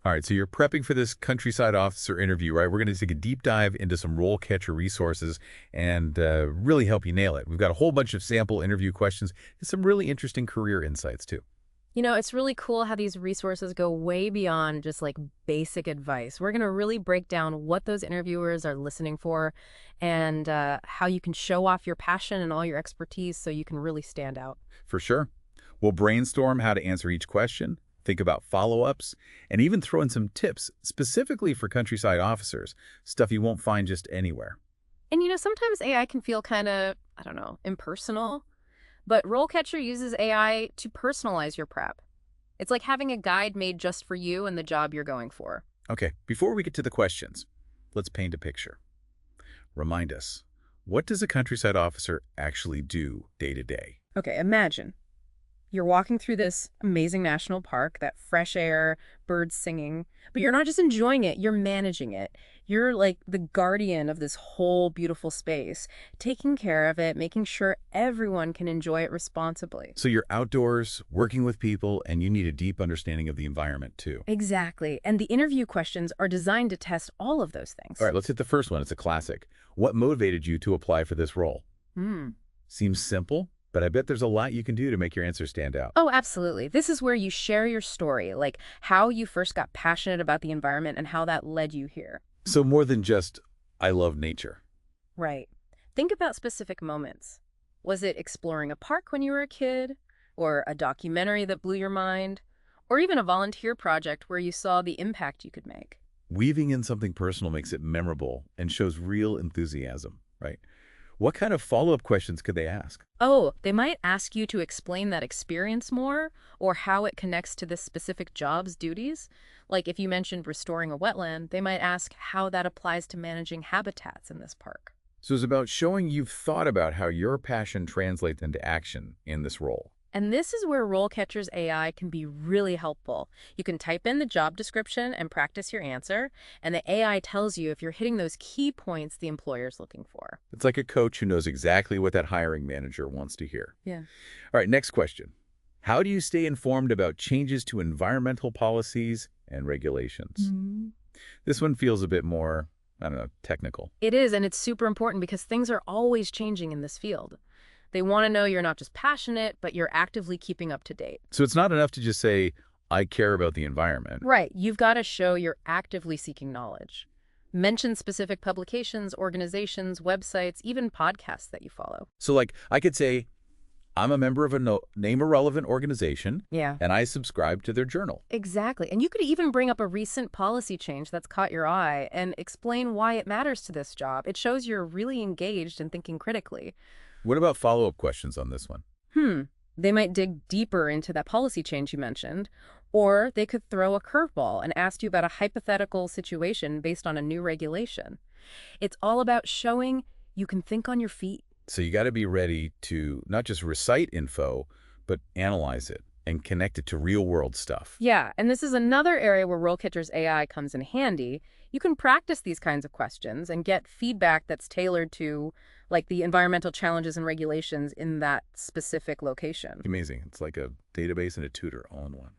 All right, so you're prepping for this countryside officer interview, right? We're going to take a deep dive into some RoleCatcher resources and really help you nail it. We've got a whole bunch of sample interview questions and some really interesting career insights, too. You know, it's really cool how these resources go way beyond just like basic advice. We're going to really break down what those interviewers are listening for and how you can show off your passion and all your expertise so you can really stand out. For sure. We'll brainstorm how to answer each question, think about follow-ups, and even throw in some tips specifically for countryside officers, stuff you won't find just anywhere. And you know, sometimes AI can feel kind of, I don't know, impersonal, but RoleCatcher uses AI to personalize your prep. It's like having a guide made just for you and the job you're going for. Okay, before we get to the questions, let's paint a picture. Remind us, what does a countryside officer actually do day to day? Okay, imagine you're walking through this amazing national park, that fresh air, birds singing, but you're not just enjoying it, you're managing it. You're like the guardian of this whole beautiful space, taking care of it, making sure everyone can enjoy it responsibly. So you're outdoors, working with people, and you need a deep understanding of the environment, too. Exactly. And the interview questions are designed to test all of those things. All right, let's hit the first one. It's a classic. What motivated you to apply for this role? Seems simple, but I bet there's a lot you can do to make your answer stand out. Oh, absolutely. This is where you share your story, like how you first got passionate about the environment and how that led you here. So more than just, I love nature. Right. Think about specific moments. Was it exploring a park when you were a kid? Or a documentary that blew your mind? Or even a volunteer project where you saw the impact you could make? Weaving in something personal makes it memorable and shows real enthusiasm, right? What kind of follow-up questions could they ask? Oh, they might ask you to explain that experience more or how it connects to this specific job's duties. Like if you mentioned restoring a wetland, they might ask how that applies to managing habitats in this park. So it's about showing you've thought about how your passion translates into action in this role. And this is where RoleCatcher's AI can be really helpful. You can type in the job description and practice your answer, and the AI tells you if you're hitting those key points the employer's looking for. It's like a coach who knows exactly what that hiring manager wants to hear. Yeah. All right, next question. How do you stay informed about changes to environmental policies and regulations? This one feels a bit more, I don't know, technical. It is, and it's super important because things are always changing in this field. They want to know you're not just passionate, but you're actively keeping up to date. So it's not enough to just say, I care about the environment. Right. You've got to show you're actively seeking knowledge. Mention specific publications, organizations, websites, even podcasts that you follow. So like I could say, I'm a member of a name a relevant organization, Yeah. and I subscribe to their journal. Exactly. And you could even bring up a recent policy change that's caught your eye and explain why it matters to this job. It shows you're really engaged and thinking critically. What about follow-up questions on this one? They might dig deeper into that policy change you mentioned, or they could throw a curveball and ask you about a hypothetical situation based on a new regulation. It's all about showing you can think on your feet. So you got to be ready to not just recite info, but analyze it and connect it to real-world stuff. Yeah, and this is another area where RoleCatcher's AI comes in handy. You can practice these kinds of questions and get feedback that's tailored to, like, the environmental challenges and regulations in that specific location. Amazing. It's like a database and a tutor all in one.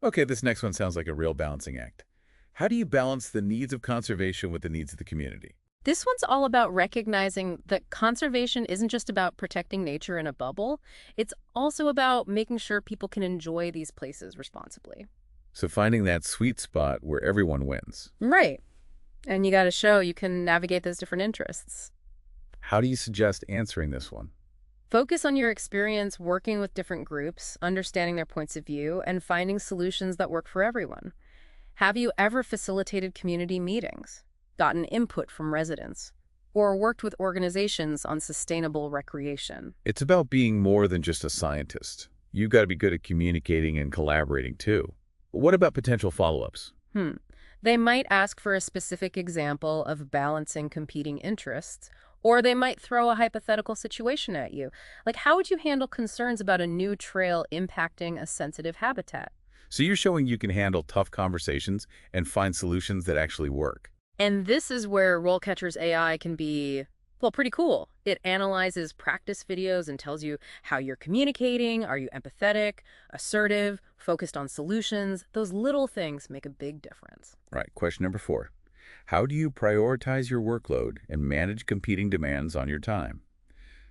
Okay, this next one sounds like a real balancing act. How do you balance the needs of conservation with the needs of the community? This one's all about recognizing that conservation isn't just about protecting nature in a bubble. It's also about making sure people can enjoy these places responsibly. So finding that sweet spot where everyone wins. Right. And you got to show you can navigate those different interests. How do you suggest answering this one? Focus on your experience working with different groups, understanding their points of view, and finding solutions that work for everyone. Have you ever facilitated community meetings, gotten input from residents, or worked with organizations on sustainable recreation? It's about being more than just a scientist. You've got to be good at communicating and collaborating too. What about potential follow-ups? They might ask for a specific example of balancing competing interests, or they might throw a hypothetical situation at you. Like, how would you handle concerns about a new trail impacting a sensitive habitat? So you're showing you can handle tough conversations and find solutions that actually work. And this is where RoleCatcher's AI can be Well, pretty cool. It analyzes practice videos and tells you how you're communicating. Are you empathetic, assertive, focused on solutions? Those little things make a big difference. Right. Question number 4. How do you prioritize your workload and manage competing demands on your time?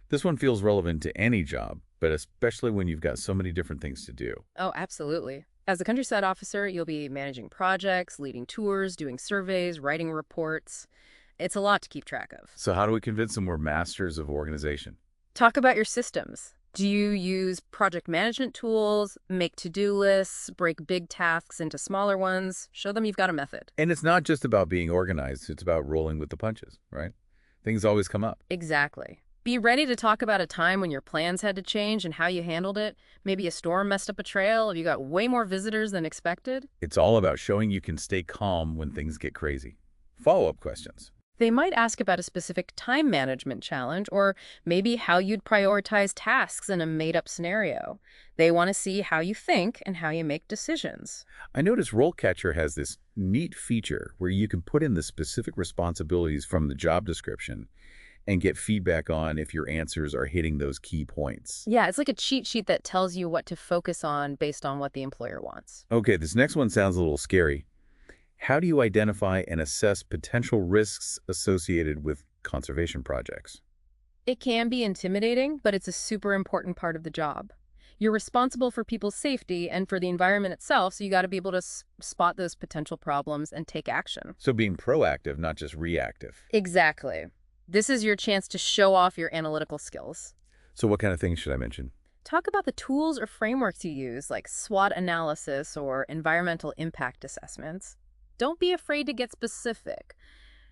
This one feels relevant to any job, but especially when you've got so many different things to do. Oh, absolutely. As a countryside officer, you'll be managing projects, leading tours, doing surveys, writing reports. It's a lot to keep track of. So how do we convince them we're masters of organization? Talk about your systems. Do you use project management tools, make to-do lists, break big tasks into smaller ones? Show them you've got a method. And it's not just about being organized, it's about rolling with the punches, right? Things always come up. Exactly. Be ready to talk about a time when your plans had to change and how you handled it. Maybe a storm messed up a trail, or you got way more visitors than expected. It's all about showing you can stay calm when things get crazy. Follow-up questions. They might ask about a specific time management challenge, or maybe how you'd prioritize tasks in a made-up scenario. They want to see how you think and how you make decisions. I noticed RoleCatcher has this neat feature where you can put in the specific responsibilities from the job description and get feedback on if your answers are hitting those key points. Yeah, it's like a cheat sheet that tells you what to focus on based on what the employer wants. Okay, this next one sounds a little scary. How do you identify and assess potential risks associated with conservation projects? It can be intimidating, but it's a super important part of the job. You're responsible for people's safety and for the environment itself, so you got to be able to spot those potential problems and take action. So being proactive, not just reactive. Exactly. This is your chance to show off your analytical skills. So what kind of things should I mention? Talk about the tools or frameworks you use, like SWOT analysis or environmental impact assessments. Don't be afraid to get specific.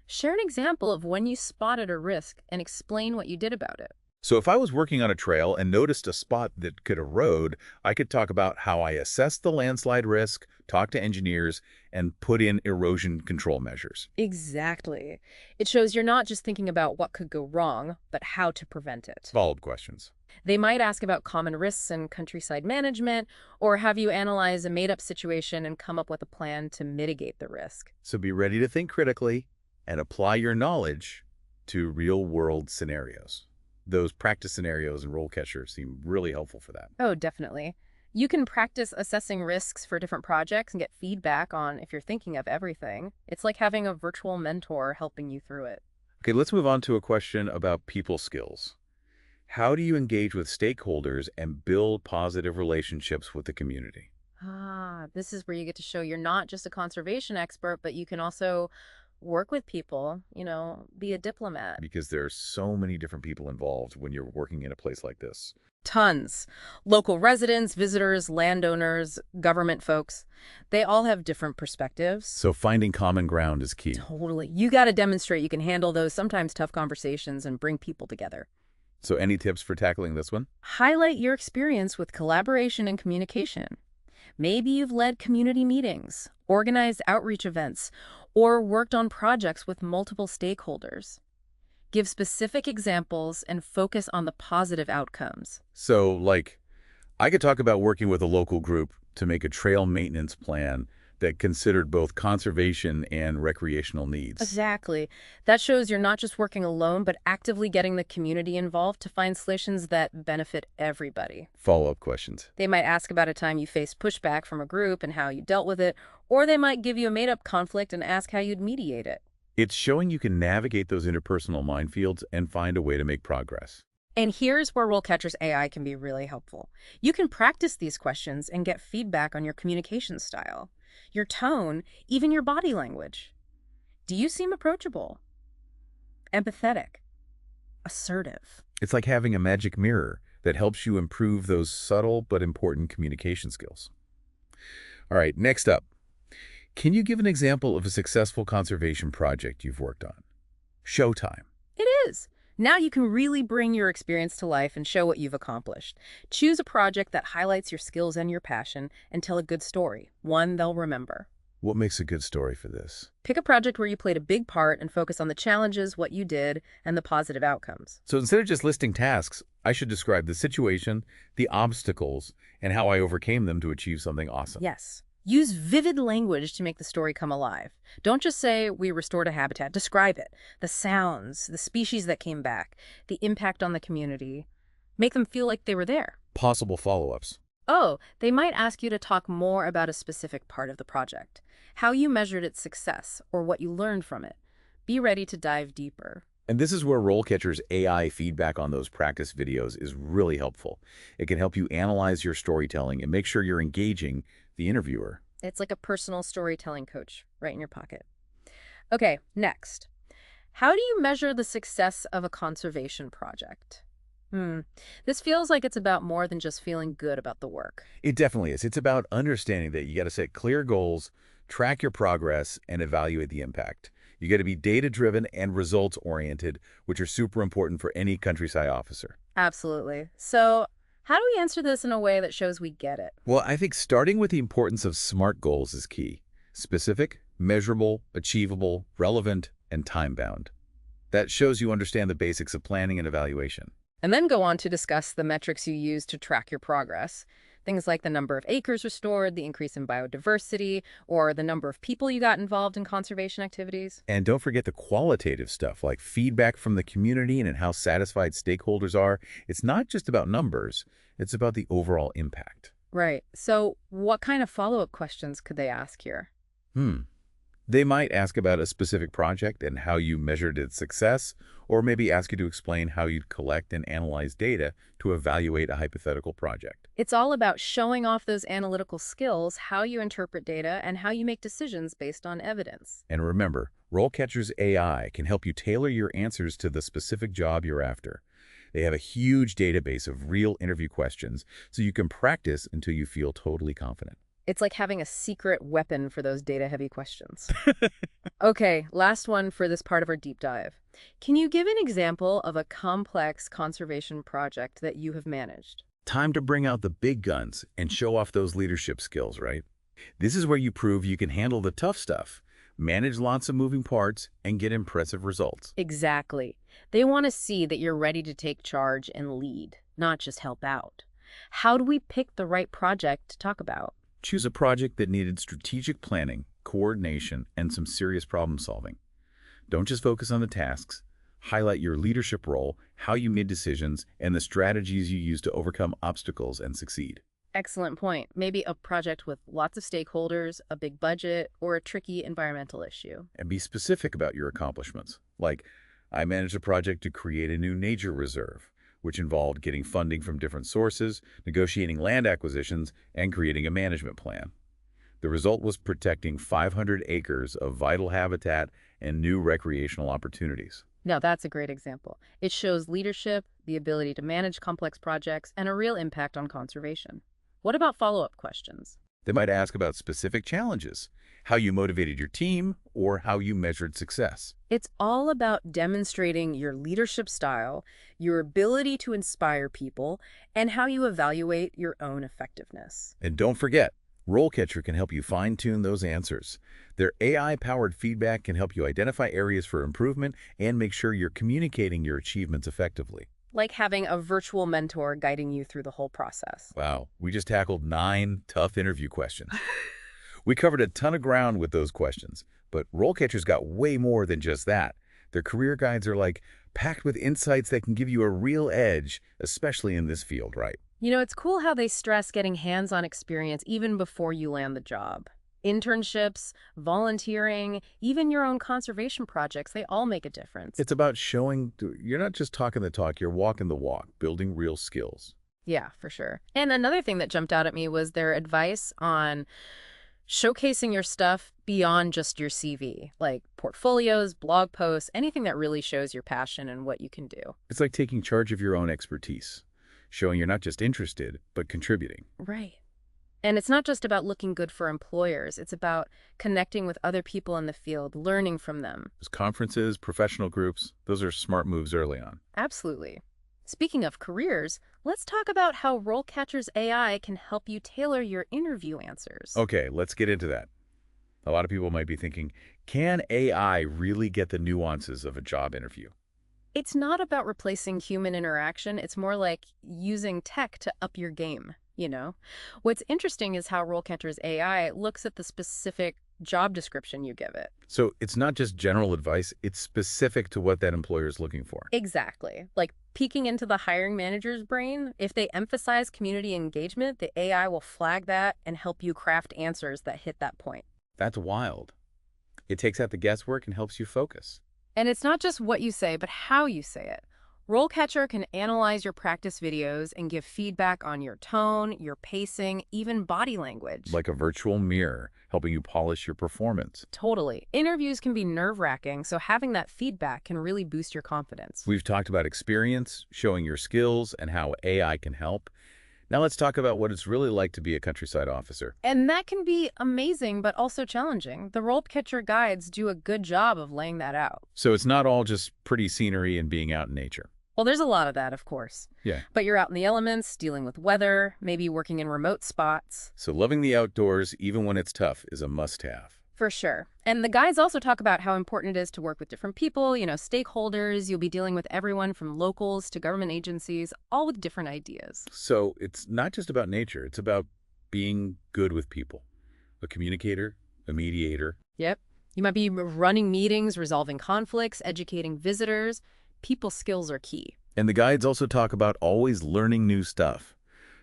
Share an example of when you spotted a risk and explain what you did about it. So if I was working on a trail and noticed a spot that could erode, I could talk about how I assessed the landslide risk, talk to engineers, and put in erosion control measures. Exactly. It shows you're not just thinking about what could go wrong, but how to prevent it. Follow-up questions. They might ask about common risks in countryside management, or have you analyze a made-up situation and come up with a plan to mitigate the risk. So be ready to think critically and apply your knowledge to real-world scenarios. Those practice scenarios in RoleCatcher seem really helpful for that. Oh, definitely. You can practice assessing risks for different projects and get feedback on if you're thinking of everything. It's like having a virtual mentor helping you through it. Okay, let's move on to a question about people skills. How do you engage with stakeholders and build positive relationships with the community? This is where you get to show you're not just a conservation expert, but you can also work with people, be a diplomat. Because there are so many different people involved when you're working in a place like this. Tons. Local residents, visitors, landowners, government folks. They all have different perspectives. So finding common ground is key. Totally. You got to demonstrate you can handle those sometimes tough conversations and bring people together. So any tips for tackling this one? Highlight your experience with collaboration and communication. Maybe you've led community meetings, organized outreach events, or worked on projects with multiple stakeholders. Give specific examples and focus on the positive outcomes. So, like, I could talk about working with a local group to make a trail maintenance plan that considered both conservation and recreational needs. Exactly. That shows you're not just working alone, but actively getting the community involved to find solutions that benefit everybody. Follow-up questions. They might ask about a time you faced pushback from a group and how you dealt with it, or they might give you a made-up conflict and ask how you'd mediate it. It's showing you can navigate those interpersonal minefields and find a way to make progress. And here's where RoleCatcher's AI can be really helpful. You can practice these questions and get feedback on your communication style, your tone, even your body language. Do you seem approachable? Empathetic? Assertive? It's like having a magic mirror that helps you improve those subtle but important communication skills. All right, next up. Can you give an example of a successful conservation project you've worked on? Showtime. It is. Now you can really bring your experience to life and show what you've accomplished. Choose a project that highlights your skills and your passion and tell a good story, one they'll remember. What makes a good story for this? Pick a project where you played a big part and focus on the challenges, what you did, and the positive outcomes. So instead of just listing tasks, I should describe the situation, the obstacles, and how I overcame them to achieve something awesome. Yes. Use vivid language to make the story come alive. Don't just say, we restored a habitat. Describe it. The sounds, the species that came back, the impact on the community. Make them feel like they were there. Possible follow-ups. Oh, they might ask you to talk more about a specific part of the project, how you measured its success, or what you learned from it. Be ready to dive deeper. And this is where RoleCatcher's AI feedback on those practice videos is really helpful. It can help you analyze your storytelling and make sure you're engaging the interviewer. It's like a personal storytelling coach right in your pocket. Okay, next. How do you measure the success of a conservation project? This feels like it's about more than just feeling good about the work. It definitely is. It's about understanding that you got to set clear goals, track your progress, and evaluate the impact. You got to be data-driven and results-oriented, which are super important for any countryside officer. Absolutely. So, how do we answer this in a way that shows we get it? Well, I think starting with the importance of SMART goals is key. Specific, measurable, achievable, relevant, and time-bound. That shows you understand the basics of planning and evaluation. And then go on to discuss the metrics you use to track your progress. Things like the number of acres restored, the increase in biodiversity, or the number of people you got involved in conservation activities. And don't forget the qualitative stuff, like feedback from the community and how satisfied stakeholders are. It's not just about numbers, it's about the overall impact. Right. So what kind of follow-up questions could they ask here? They might ask about a specific project and how you measured its success, or maybe ask you to explain how you'd collect and analyze data to evaluate a hypothetical project. It's all about showing off those analytical skills, how you interpret data, and how you make decisions based on evidence. And remember, RoleCatcher's AI can help you tailor your answers to the specific job you're after. They have a huge database of real interview questions, so you can practice until you feel totally confident. It's like having a secret weapon for those data-heavy questions. Okay, last one for this part of our deep dive. Can you give an example of a complex conservation project that you have managed? Time to bring out the big guns and show off those leadership skills, right? This is where you prove you can handle the tough stuff, manage lots of moving parts, and get impressive results. Exactly. They want to see that you're ready to take charge and lead, not just help out. How do we pick the right project to talk about? Choose a project that needed strategic planning, coordination, and some serious problem solving. Don't just focus on the tasks. Highlight your leadership role, how you made decisions, and the strategies you use to overcome obstacles and succeed. Excellent point. Maybe a project with lots of stakeholders, a big budget, or a tricky environmental issue. And be specific about your accomplishments. Like, I managed a project to create a new nature reserve, which involved getting funding from different sources, negotiating land acquisitions, and creating a management plan. The result was protecting 500 acres of vital habitat and new recreational opportunities. Now, that's a great example. It shows leadership, the ability to manage complex projects, and a real impact on conservation. What about follow-up questions? They might ask about specific challenges, how you motivated your team, or how you measured success. It's all about demonstrating your leadership style, your ability to inspire people, and how you evaluate your own effectiveness. And don't forget, RoleCatcher can help you fine-tune those answers. Their AI-powered feedback can help you identify areas for improvement and make sure you're communicating your achievements effectively. Like having a virtual mentor guiding you through the whole process. Wow, we just tackled 9 tough interview questions. We covered a ton of ground with those questions, but RoleCatcher's got way more than just that. Their career guides are like packed with insights that can give you a real edge, especially in this field, right? You know, it's cool how they stress getting hands-on experience even before you land the job. Internships, volunteering, even your own conservation projects, they all make a difference. It's about showing you're not just talking the talk, you're walking the walk, building real skills. Yeah, for sure. And another thing that jumped out at me was their advice on showcasing your stuff beyond just your CV, like portfolios, blog posts, anything that really shows your passion and what you can do. It's like taking charge of your own expertise, showing you're not just interested, but contributing. Right. And it's not just about looking good for employers. It's about connecting with other people in the field, learning from them. Those conferences, professional groups, those are smart moves early on. Absolutely. Speaking of careers, let's talk about how RoleCatcher's AI can help you tailor your interview answers. Okay, let's get into that. A lot of people might be thinking, can AI really get the nuances of a job interview? It's not about replacing human interaction. It's more like using tech to up your game. you know? What's interesting is how RoleCatcher's AI looks at the specific job description you give it. So it's not just general advice, it's specific to what that employer is looking for. Exactly. Like peeking into the hiring manager's brain, if they emphasize community engagement, the AI will flag that and help you craft answers that hit that point. That's wild. It takes out the guesswork and helps you focus. And it's not just what you say, but how you say it. RoleCatcher can analyze your practice videos and give feedback on your tone, your pacing, even body language. Like a virtual mirror, helping you polish your performance. Totally. Interviews can be nerve-wracking, so having that feedback can really boost your confidence. We've talked about experience, showing your skills, and how AI can help. Now let's talk about what it's really like to be a countryside officer. And that can be amazing, but also challenging. The RoleCatcher guides do a good job of laying that out. So it's not all just pretty scenery and being out in nature. Well, there's a lot of that, of course. Yeah. But you're out in the elements, dealing with weather, maybe working in remote spots. So loving the outdoors, even when it's tough, is a must-have. For sure. And the guides also talk about how important it is to work with different people, stakeholders. You'll be dealing with everyone from locals to government agencies, all with different ideas. So it's not just about nature. It's about being good with people. A communicator, a mediator. Yep. You might be running meetings, resolving conflicts, educating visitors. People skills are key. And the guides also talk about always learning new stuff.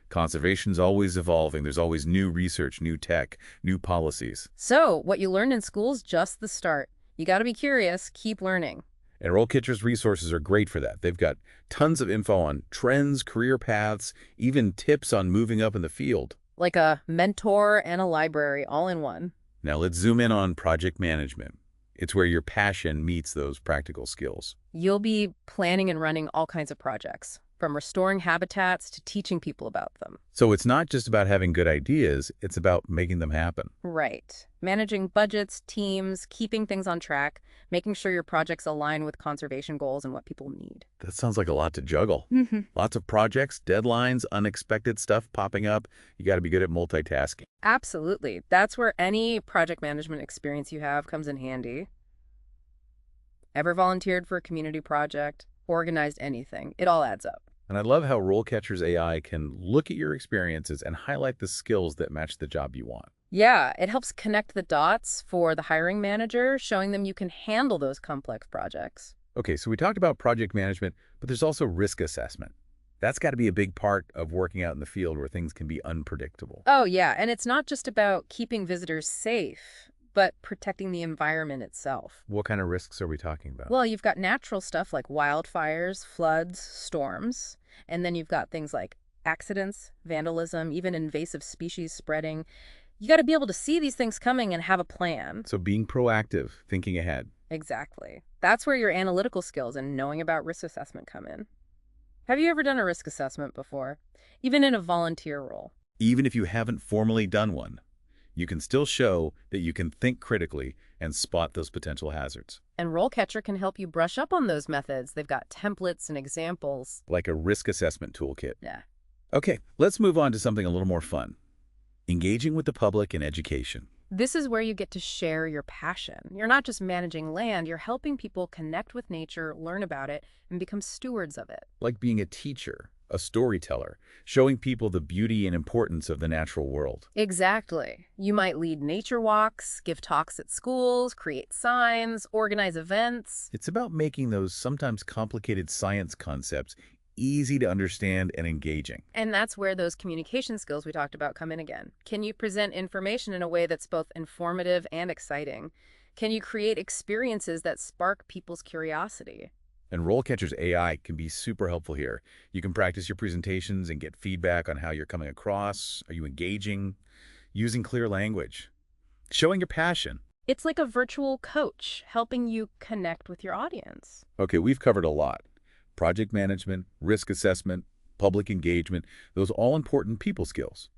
Conservation's always evolving. There's always new research, new tech, new policies. So what you learn in school's just the start. You got to be curious, keep learning. And RoleCatcher's resources are great for that. They've got tons of info on trends, career paths, even tips on moving up in the field. Like a mentor and a library all in one. Now let's zoom in on project management. It's where your passion meets those practical skills. You'll be planning and running all kinds of projects, from restoring habitats to teaching people about them. So it's not just about having good ideas, it's about making them happen. Right. Managing budgets, teams, keeping things on track, making sure your projects align with conservation goals and what people need. That sounds like a lot to juggle. Lots of projects, deadlines, unexpected stuff popping up. You got to be good at multitasking. Absolutely. That's where any project management experience you have comes in handy. Ever volunteered for a community project? Organized anything? It all adds up. And I love how RoleCatcher's AI can look at your experiences and highlight the skills that match the job you want. Yeah, it helps connect the dots for the hiring manager, showing them you can handle those complex projects. Okay, so we talked about project management, but there's also risk assessment. That's got to be a big part of working out in the field where things can be unpredictable. Oh, yeah, and it's not just about keeping visitors safe, but protecting the environment itself. What kind of risks are we talking about? Well, you've got natural stuff like wildfires, floods, storms, and then you've got things like accidents, vandalism, even invasive species spreading. You got to be able to see these things coming and have a plan. So being proactive, thinking ahead. Exactly. That's where your analytical skills and knowing about risk assessment come in. Have you ever done a risk assessment before? Even in a volunteer role? Even if you haven't formally done one, you can still show that you can think critically and spot those potential hazards. And RoleCatcher can help you brush up on those methods. They've got templates and examples. Like a risk assessment toolkit. Yeah. Okay, let's move on to something a little more fun. Engaging with the public in education. This is where you get to share your passion. You're not just managing land, you're helping people connect with nature, learn about it, and become stewards of it. Like being a teacher, a storyteller, showing people the beauty and importance of the natural world. Exactly. You might lead nature walks, give talks at schools, create signs, organize events. It's about making those sometimes complicated science concepts easy to understand and engaging. And that's where those communication skills we talked about come in again. Can you present information in a way that's both informative and exciting? Can you create experiences that spark people's curiosity? And RoleCatcher's AI can be super helpful here. You can practice your presentations and get feedback on how you're coming across. Are you engaging? Using clear language. Showing your passion. It's like a virtual coach helping you connect with your audience. Okay, we've covered a lot. Project management, risk assessment, public engagement, those all important people skills.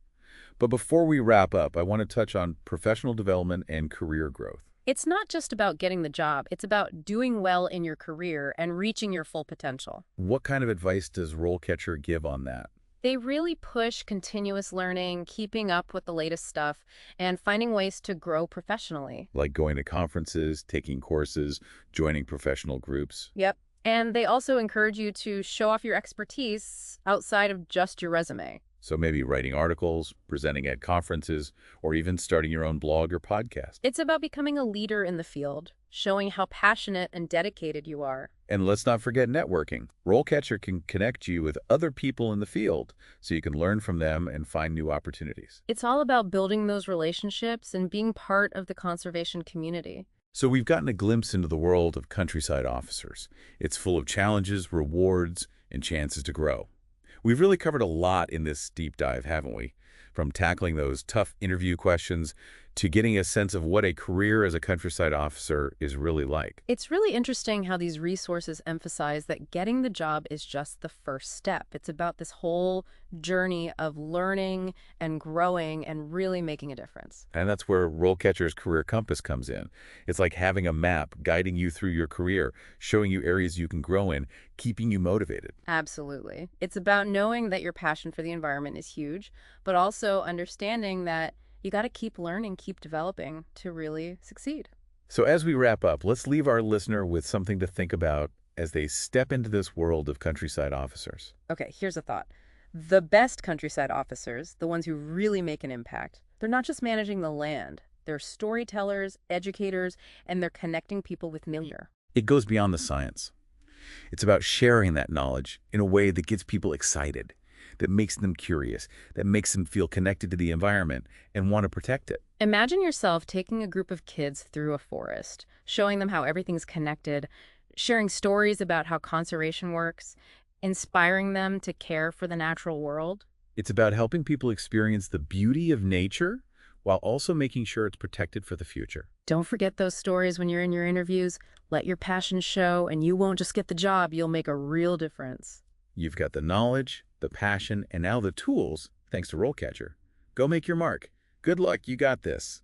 But before we wrap up, I want to touch on professional development and career growth. It's not just about getting the job. It's about doing well in your career and reaching your full potential. What kind of advice does RoleCatcher give on that? They really push continuous learning, keeping up with the latest stuff, and finding ways to grow professionally. Like going to conferences, taking courses, joining professional groups. Yep. And they also encourage you to show off your expertise outside of just your resume. So maybe writing articles, presenting at conferences, or even starting your own blog or podcast. It's about becoming a leader in the field, showing how passionate and dedicated you are. And let's not forget networking. RoleCatcher can connect you with other people in the field so you can learn from them and find new opportunities. It's all about building those relationships and being part of the conservation community. So we've gotten a glimpse into the world of countryside officers. It's full of challenges, rewards, and chances to grow. We've really covered a lot in this deep dive, haven't we? From tackling those tough interview questions to getting a sense of what a career as a countryside officer is really like. It's really interesting how these resources emphasize that getting the job is just the first step. It's about this whole journey of learning and growing and really making a difference. And that's where RoleCatcher's Career Compass comes in. It's like having a map guiding you through your career, showing you areas you can grow in, keeping you motivated. Absolutely. It's about knowing that your passion for the environment is huge, but also understanding that you got to keep learning, keep developing to really succeed. So as we wrap up, let's leave our listener with something to think about as they step into this world of countryside officers. Okay, here's a thought. The best countryside officers, the ones who really make an impact, they're not just managing the land. They're storytellers, educators, and they're connecting people with nature. It goes beyond the science. It's about sharing that knowledge in a way that gets people excited, that makes them curious, that makes them feel connected to the environment and want to protect it. Imagine yourself taking a group of kids through a forest, showing them how everything's connected, sharing stories about how conservation works, inspiring them to care for the natural world. It's about helping people experience the beauty of nature while also making sure it's protected for the future. Don't forget those stories when you're in your interviews. Let your passion show, and you won't just get the job, you'll make a real difference. You've got the knowledge, the passion, and now the tools, thanks to RoleCatcher. Go make your mark. Good luck, you got this.